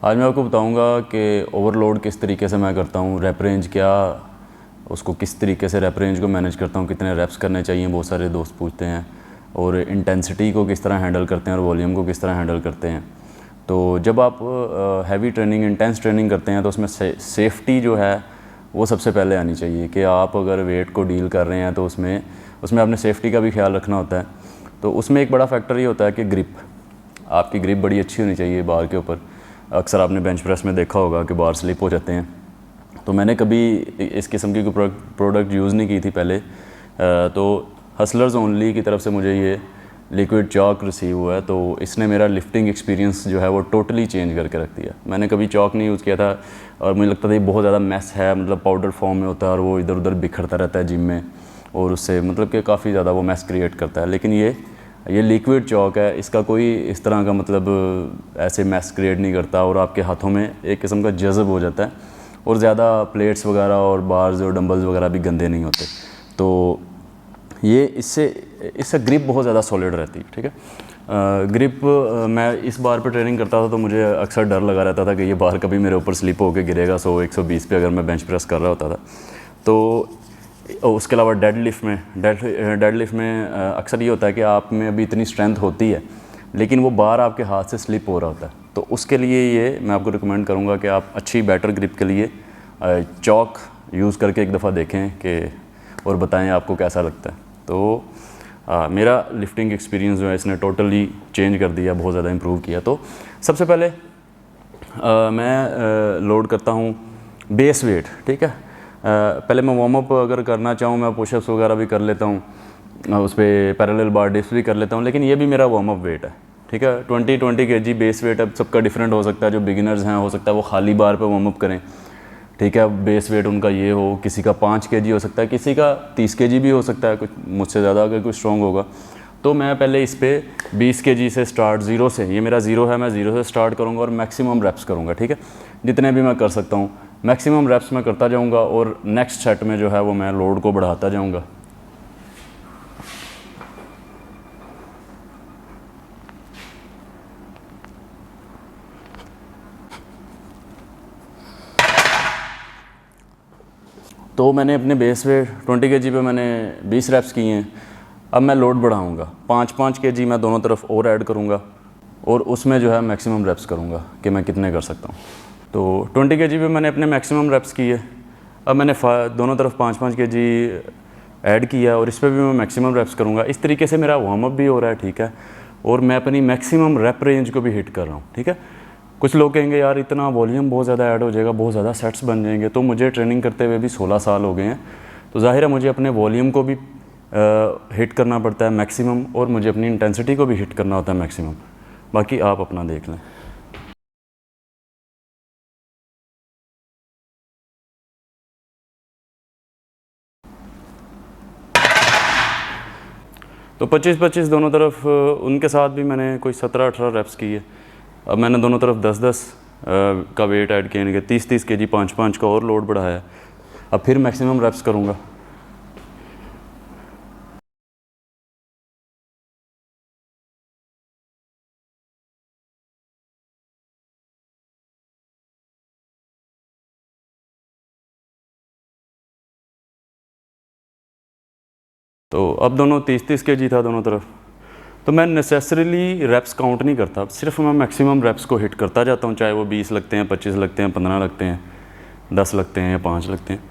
आज मैं आपको बताऊंगा कि ओवरलोड किस तरीके से मैं करता हूँ, रैप रेंज क्या, उसको किस तरीके से रैप रेंज को मैनेज करता हूँ, कितने रैप्स करने चाहिए, बहुत सारे दोस्त पूछते हैं। और इंटेंसिटी को किस तरह हैंडल करते हैं और वॉल्यूम को किस तरह हैंडल करते हैं। तो जब आप हैवी ट्रेनिंग, इंटेंस ट्रेनिंग करते हैं तो उसमें सेफ्टी जो है वो सबसे पहले आनी चाहिए कि आप अगर वेट को डील कर रहे हैं तो उसमें उसमें आपने सेफ्टी का भी ख्याल रखना होता है। तो उसमें एक बड़ा फैक्टर ये होता है कि ग्रिप, आपकी ग्रिप बड़ी अच्छी होनी चाहिए बार के ऊपर। अक्सर आपने बेंच प्रेस में देखा होगा कि बार स्लिप हो जाते हैं। तो मैंने कभी इस किस्म की कोई प्रोडक्ट यूज़ नहीं की थी पहले। तो हसलर्स ओनली की तरफ से मुझे ये लिक्विड चॉक रिसीव हुआ है, तो इसने मेरा लिफ्टिंग एक्सपीरियंस जो है वो टोटली चेंज करके रख दिया। मैंने कभी चॉक नहीं यूज़ किया था और मुझे लगता था ये बहुत ज़्यादा मैस है, मतलब पाउडर फॉर्म में होता है और वो इधर उधर बिखरता रहता है जिम में, और उससे मतलब कि काफ़ी ज़्यादा वो मैस क्रिएट करता है। लेकिन ये लिक्विड चॉक है, इसका कोई इस तरह का मतलब ऐसे मैस क्रिएट नहीं करता और आपके हाथों में एक किस्म का जज़ब हो जाता है और ज़्यादा प्लेट्स वगैरह और बार्स और डंबल्स वगैरह भी गंदे नहीं होते। तो ये इससे ग्रिप बहुत ज़्यादा सॉलिड रहती है। ठीक है, ग्रिप मैं इस बार पे ट्रेनिंग करता था तो मुझे अक्सर डर लगा रहता था कि ये बार कभी मेरे ऊपर स्लिप होकर गिरेगा 100-120 पे, अगर मैं बेंच प्रेस कर रहा होता था। तो उसके अलावा डेड लिफ्ट में अक्सर ये होता है कि आप में अभी इतनी स्ट्रेंथ होती है लेकिन वो बार आपके हाथ से स्लिप हो रहा होता है। तो उसके लिए ये मैं आपको रिकमेंड करूँगा कि आप अच्छी बेटर ग्रिप के लिए चॉक यूज़ करके एक दफ़ा देखें कि और बताएं आपको कैसा लगता है। तो मेरा लिफ्टिंग एक्सपीरियंस जो है इसने टोटली चेंज कर दिया, बहुत ज़्यादा इम्प्रूव किया। तो सबसे पहले मैं लोड करता हूँ बेस वेट। ठीक है, पहले मैं वार्म अप अगर करना चाहूँ, मैं पुशअप्स वगैरह भी कर लेता हूँ, उस पर पैरेलल बार डिप्स भी कर लेता हूँ, लेकिन ये भी मेरा वार्म अप वेट है। ठीक है, 20 kg बेस वेट। अब सबका डिफरेंट हो सकता है, जो बिगिनर्स हैं हो सकता है वो खाली बार पे वार्म अप करें। ठीक है, बेस वेट उनका ये हो, किसी का 5 kg हो सकता है, किसी का 30 kg भी हो सकता है, कुछ मुझसे ज़्यादा अगर कोई स्ट्रॉन्ग होगा। तो मैं पहले इस पर 20 kg से स्टार्ट, ज़ीरो से, ये मेरा ज़ीरो है, मैं ज़ीरो से स्टार्ट करूँगा और मैक्सिमम रेप्स करूँगा। ठीक है, जितने भी मैं कर सकता हूँ मैक्सिमम रेप्स मैं करता जाऊँगा और नेक्स्ट सेट में जो है वो मैं लोड को बढ़ाता जाऊँगा। तो मैंने अपने बेस वेट 20 kg पे मैंने 20 रेप्स किए हैं। अब मैं लोड बढ़ाऊँगा, 5-5 kg मैं दोनों तरफ और ऐड करूँगा और उसमें जो है मैक्सिमम रेप्स करूँगा कि मैं कितने कर सकता हूँ। तो 20 kg पे मैंने अपने मैक्सिमम रेप्स किए। अब मैंने दोनों तरफ 5-5 kg ऐड किया और इस पर भी मैं मैक्सिमम रेप्स करूँगा। इस तरीके से मेरा वार्म अप भी हो रहा है। ठीक है, और मैं अपनी मैक्सिमम रेप रेंज को भी हिट कर रहा हूँ। ठीक है, कुछ लोग कहेंगे यार इतना वॉल्यूम बहुत ज़्यादा ऐड हो जाएगा, बहुत ज़्यादा सेट्स बन जाएंगे। तो मुझे ट्रेनिंग करते हुए भी 16 साल हो गए हैं, तो ज़ाहिर है मुझे अपने वॉल्यूम को भी हिट करना पड़ता है मैक्सिमम, और मुझे अपनी इंटेंसिटी को भी हिट करना होता है मैक्सिमम। बाकी आप अपना देख लें। तो 25-25 दोनों तरफ, उनके साथ भी मैंने कोई 17-18 रेप्स किए। अब मैंने दोनों तरफ 10-10 का वेट ऐड किया, यानी कि 30-30 kg 5-5 का और लोड बढ़ाया। अब फिर मैक्सिमम रेप्स करूँगा। तो अब दोनों 30-30 kg था दोनों तरफ। तो मैं नेसेसरीली रेप्स काउंट नहीं करता, सिर्फ मैं मैक्सिमम रेप्स को हिट करता जाता हूँ, चाहे वो 20 लगते हैं, 25 लगते हैं, 15 लगते हैं, 10 लगते हैं या 5 लगते हैं।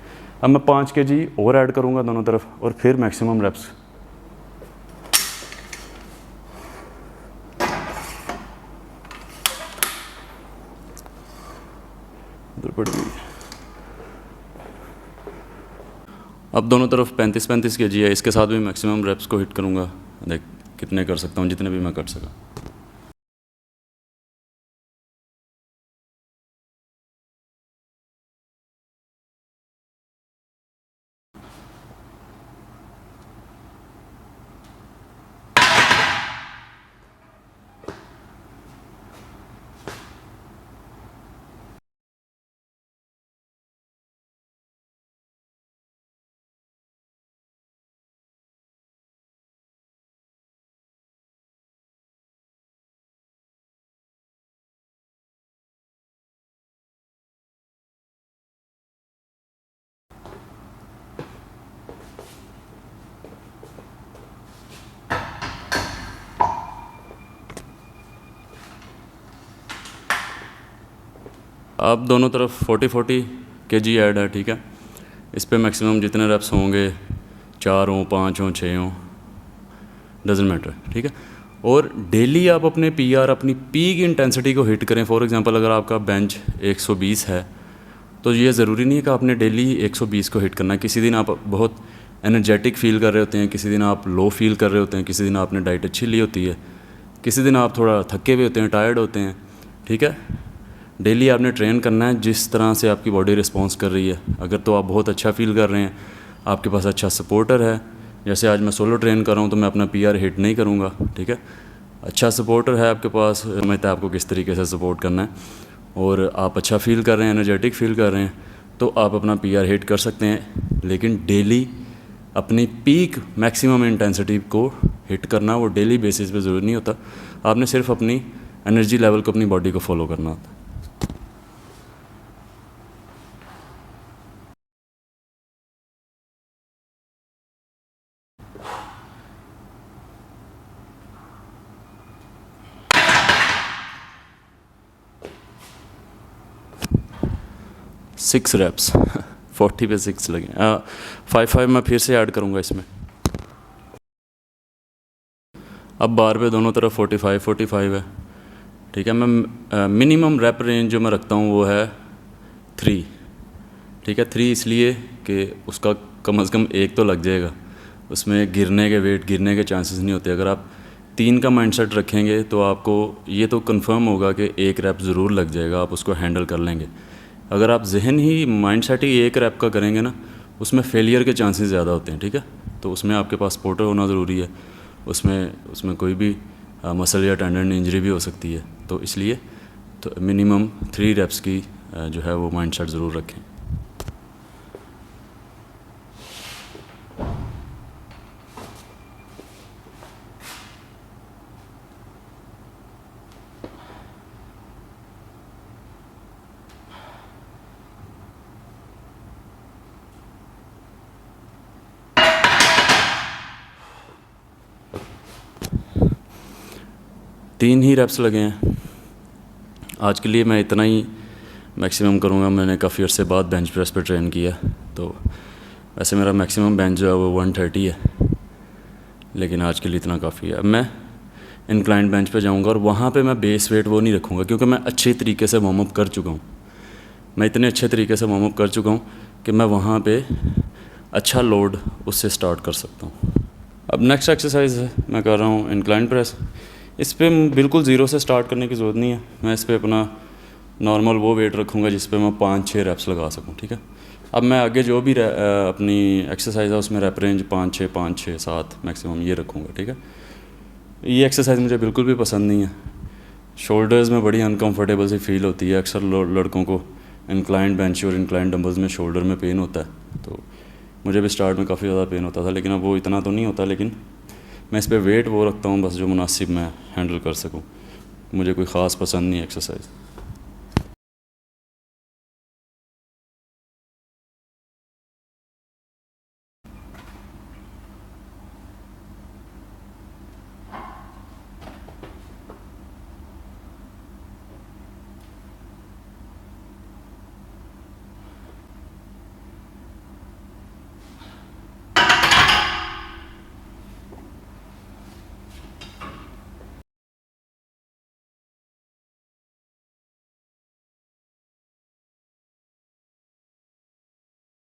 अब मैं 5 kg और ऐड करूँगा दोनों तरफ और फिर मैक्सिमम रेप्स। उधर पड़ गई। अब दोनों तरफ 35-35 kg है, इसके साथ भी मैक्सिमम रेप्स को हिट करूँगा। देख कितने कर सकता हूँ, जितने भी मैं कर सका। अब दोनों तरफ 40-40 kg ऐड है, ठीक है। इस पे मैक्सिमम जितने रेप्स होंगे, 4 हों, 5 हों, 6 हों, डजेंट मैटर, ठीक है। और डेली आप अपने पीआर, अपनी पीक इंटेंसिटी को हिट करें। फॉर एग्जांपल अगर आपका बेंच 120 है तो ये ज़रूरी नहीं है कि आपने डेली 120 को हिट करना है। किसी दिन आप बहुत एनर्जेटिक फील कर रहे होते हैं, किसी दिन आप लो फील कर रहे होते हैं, किसी दिन आपने डाइट अच्छी ली होती है, किसी दिन आप थोड़ा थके हुए होते हैं, टायर्ड होते हैं, ठीक है। डेली आपने ट्रेन करना है जिस तरह से आपकी बॉडी रिस्पॉन्स कर रही है। अगर तो आप बहुत अच्छा फील कर रहे हैं, आपके पास अच्छा सपोर्टर है, जैसे आज मैं सोलो ट्रेन कर रहा हूँ तो मैं अपना पीआर हिट नहीं करूँगा, ठीक है। अच्छा सपोर्टर है आपके पास, समझता है आपको किस तरीके से सपोर्ट करना है, और आप अच्छा फील कर रहे हैं, एनर्जेटिक फील कर रहे हैं, तो आप अपना पीआर हिट कर सकते हैं। लेकिन डेली अपनी पीक मैक्सिमम इंटेंसिटी को हिट करना वो डेली बेसिस पे ज़रूरी नहीं होता। आपने सिर्फ अपनी एनर्जी लेवल को, अपनी बॉडी को फॉलो करना होता है। 6 reps 40 पे 6 लगे। 5-5 मैं फिर से ऐड करूँगा इसमें। अब बार पे दोनों तरफ 45-45 है, ठीक है। मैं मिनिमम रैप रेंज जो मैं रखता हूँ वो है 3, ठीक है। 3 इसलिए कि उसका कम से कम एक तो लग जाएगा, उसमें गिरने के वेट गिरने के चांसेस नहीं होते। अगर आप 3 का माइंडसेट रखेंगे तो आपको ये तो कंफर्म होगा कि एक रैप ज़रूर लग जाएगा, आप उसको हैंडल कर लेंगे। अगर आप जहन ही माइंडसेट ही एक रैप का करेंगे ना, उसमें फेलियर के चांसेस ज़्यादा होते हैं, ठीक है। तो उसमें आपके पास सपोर्टर होना ज़रूरी है, उसमें कोई भी मसल या टेंडन इंजरी भी हो सकती है। तो इसलिए तो मिनिमम 3 रेप्स की जो है वो माइंडसेट ज़रूर रखें। तीन ही रेप्स लगे हैं आज के लिए, मैं इतना ही मैक्सिमम करूँगा। मैंने काफ़ी अर्से बाद बेंच प्रेस पे ट्रेन किया, तो वैसे मेरा मैक्सिमम बेंच जो है वो 130 है, लेकिन आज के लिए इतना काफ़ी है। अब मैं इंक्लाइंड बेंच पे जाऊँगा और वहाँ पे मैं बेस वेट वो नहीं रखूँगा, क्योंकि मैं अच्छे तरीके से वार्म अप कर चुका हूँ। मैं इतने अच्छे तरीके से वार्म अप कर चुका हूँ कि मैं वहाँ पे अच्छा लोड उससे स्टार्ट कर सकता हूँ। अब नेक्स्ट एक्सरसाइज है मैं कर रहा हूँ इंक्लाइन प्रेस। इस पर बिल्कुल ज़ीरो से स्टार्ट करने की ज़रूरत नहीं है। मैं इस पर अपना नॉर्मल वो वेट रखूँगा जिस पे मैं 5-6 रेप्स लगा सकूँ, ठीक है। अब मैं आगे जो भी अपनी एक्सरसाइज है उसमें रेप रेंज 5-6, 5-6, 7 मैक्सिमम ये रखूँगा, ठीक है। ये एक्सरसाइज मुझे बिल्कुल भी पसंद नहीं है। शोल्डर्स में बड़ी अनकंफर्टेबल सी फील होती है। अक्सर लड़कों को इंक्लाइंड बेंच और इंक्लाइंड डंबल्स में शोल्डर में पेन होता है, तो मुझे भी स्टार्ट में काफ़ी ज़्यादा पेन होता था, लेकिन अब वो इतना तो नहीं होता। लेकिन मैं इस पर वेट वो रखता हूँ बस जो मुनासिब मैं हैंडल कर सकूँ। मुझे कोई ख़ास पसंद नहीं एक्सरसाइज।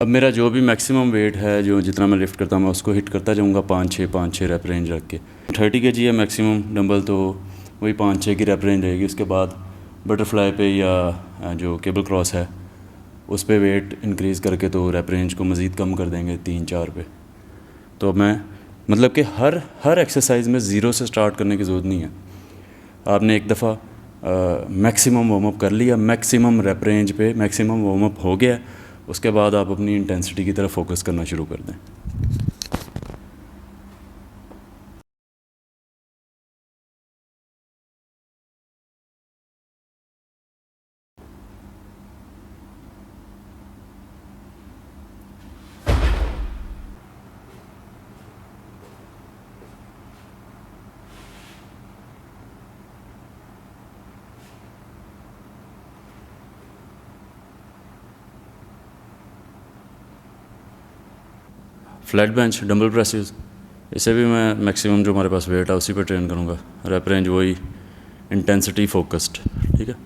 अब मेरा जो भी मैक्सिमम वेट है, जो जितना मैं लिफ्ट करता हूँ मैं उसको हिट करता जाऊँगा 5-6 रेप रेंज रख के। 30 kg है मैक्सिमम डंबल, तो वही 5-6 की रेप रेंज रहेगी। उसके बाद बटरफ्लाई पे या जो केबल क्रॉस है उस पे वेट इंक्रीज़ करके तो रेप रेंज को मज़ीद कम कर देंगे 3-4 पे। तो मैं मतलब कि हर एक्सरसाइज में ज़ीरो से स्टार्ट करने की ज़रूरत नहीं है। आपने एक दफ़ा मैक्सिमम वार्म अप कर लिया, मैक्सिमम रेप रेंज पे मैक्सिमम वार्म अप हो गया, उसके बाद आप अपनी इंटेंसिटी की तरफ फोकस करना शुरू कर दें। फ्लैट बेंच, डंबल प्रेसेस, इसे भी मैं मैक्सिमम जो हमारे पास वेट है उसी पर ट्रेन करूँगा। रैप रेंज वही इंटेंसिटी फोकस्ड, ठीक है,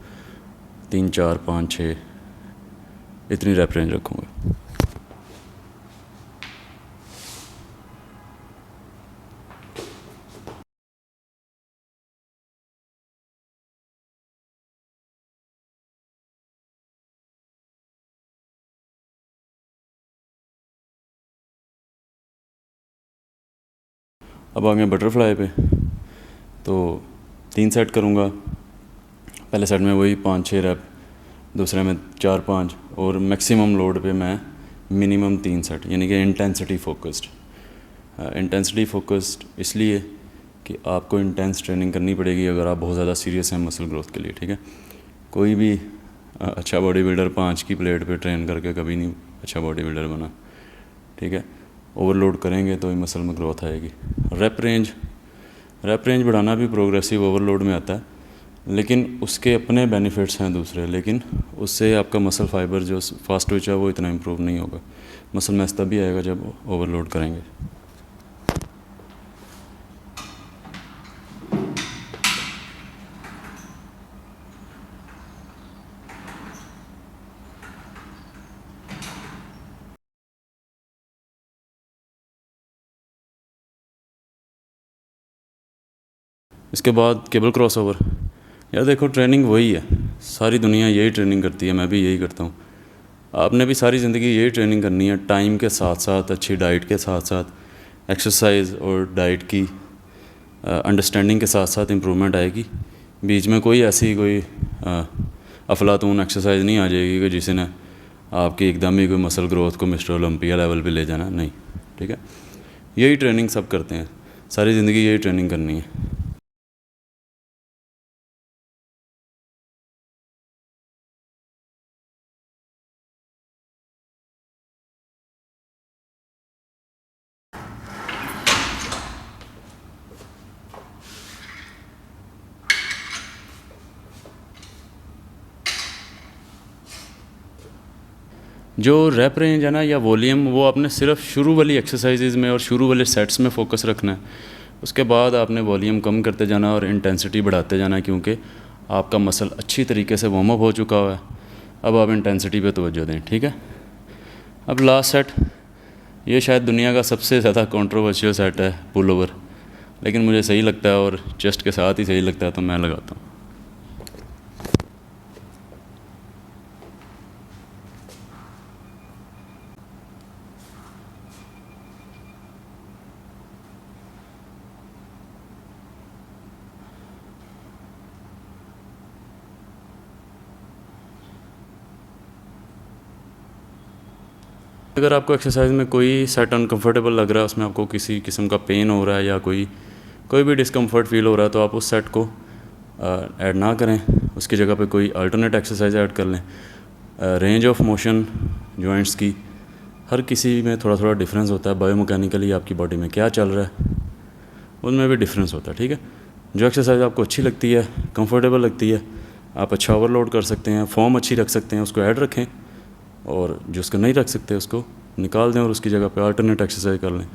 3 4 5 6 इतनी रैप रेंज रखूँगा। अब आ गए बटरफ्लाई पे, तो 3 सेट करूँगा। पहले सेट में वही 5 6 रैप, दूसरे में 4 5, और मैक्सिमम लोड पे मैं मिनिमम 3 सेट, यानी कि इंटेंसिटी फोकस्ड। इंटेंसिटी फोकस्ड इसलिए कि आपको इंटेंस ट्रेनिंग करनी पड़ेगी अगर आप बहुत ज़्यादा सीरियस हैं मसल ग्रोथ के लिए, ठीक है। कोई भी अच्छा बॉडी बिल्डर 5 की प्लेट पे ट्रेन करके कभी नहीं अच्छा बॉडी बिल्डर बना, ठीक है। ओवरलोड करेंगे तो ही मसल में ग्रोथ आएगी। रैप रेंज बढ़ाना भी प्रोग्रेसिव ओवरलोड में आता है, लेकिन उसके अपने बेनिफिट्स हैं दूसरे, लेकिन उससे आपका मसल फाइबर जो फास्ट ट्विच है वो इतना इम्प्रूव नहीं होगा। मसल मैस तभी आएगा जब ओवरलोड करेंगे। इसके बाद केबल क्रॉसओवर। यार देखो, ट्रेनिंग वही है, सारी दुनिया यही ट्रेनिंग करती है, मैं भी यही करता हूँ। आपने भी सारी ज़िंदगी यही ट्रेनिंग करनी है, टाइम के साथ साथ, अच्छी डाइट के साथ साथ, एक्सरसाइज और डाइट की अंडरस्टैंडिंग के साथ साथ इम्प्रूवमेंट आएगी। बीच में कोई ऐसी कोई अफलातून एक्सरसाइज नहीं आ जाएगी कि जिसे ने आपकी एकदम ही कोई मसल ग्रोथ को मिस्टर ओलंपिया लेवल पे ले जाना, नहीं, ठीक है। यही ट्रेनिंग सब करते हैं, सारी ज़िंदगी यही ट्रेनिंग करनी है। जो रैप रेंज है ना या वॉल्यूम, वो आपने सिर्फ शुरू वाली एक्सरसाइजेज में और शुरू वाले सेट्स में फोकस रखना है। उसके बाद आपने वॉल्यूम कम करते जाना और इंटेंसिटी बढ़ाते जाना, क्योंकि आपका मसल अच्छी तरीके से वार्म अप हो चुका हुआ है। अब आप इंटेंसिटी पे तवज्जो दें, ठीक है। अब लास्ट सेट, ये शायद दुनिया का सबसे ज़्यादा कंट्रोवर्शियल सेट है, पुल ओवर, लेकिन मुझे सही लगता है और चेस्ट के साथ ही सही लगता है, तो मैं लगाता हूँ। अगर आपको एक्सरसाइज में कोई सेट अनकम्फर्टेबल लग रहा है, उसमें आपको किसी किस्म का पेन हो रहा है या कोई भी डिस्कम्फर्ट फील हो रहा है, तो आप उस सेट को ऐड ना करें, उसकी जगह पे कोई अल्टरनेट एक्सरसाइज ऐड कर लें। रेंज ऑफ मोशन जॉइंट्स की हर किसी में थोड़ा थोड़ा डिफरेंस होता है, बायोमैकेनिकली आपकी बॉडी में क्या चल रहा है उनमें भी डिफरेंस होता है, ठीक है। जो एक्सरसाइज आपको अच्छी लगती है, कंफर्टेबल लगती है, आप अच्छा ओवरलोड कर सकते हैं, फॉर्म अच्छी रख सकते हैं, उसको ऐड रखें, और जो उसको नहीं रख सकते उसको निकाल दें और उसकी जगह पे अल्टरनेट एक्सरसाइज कर लें।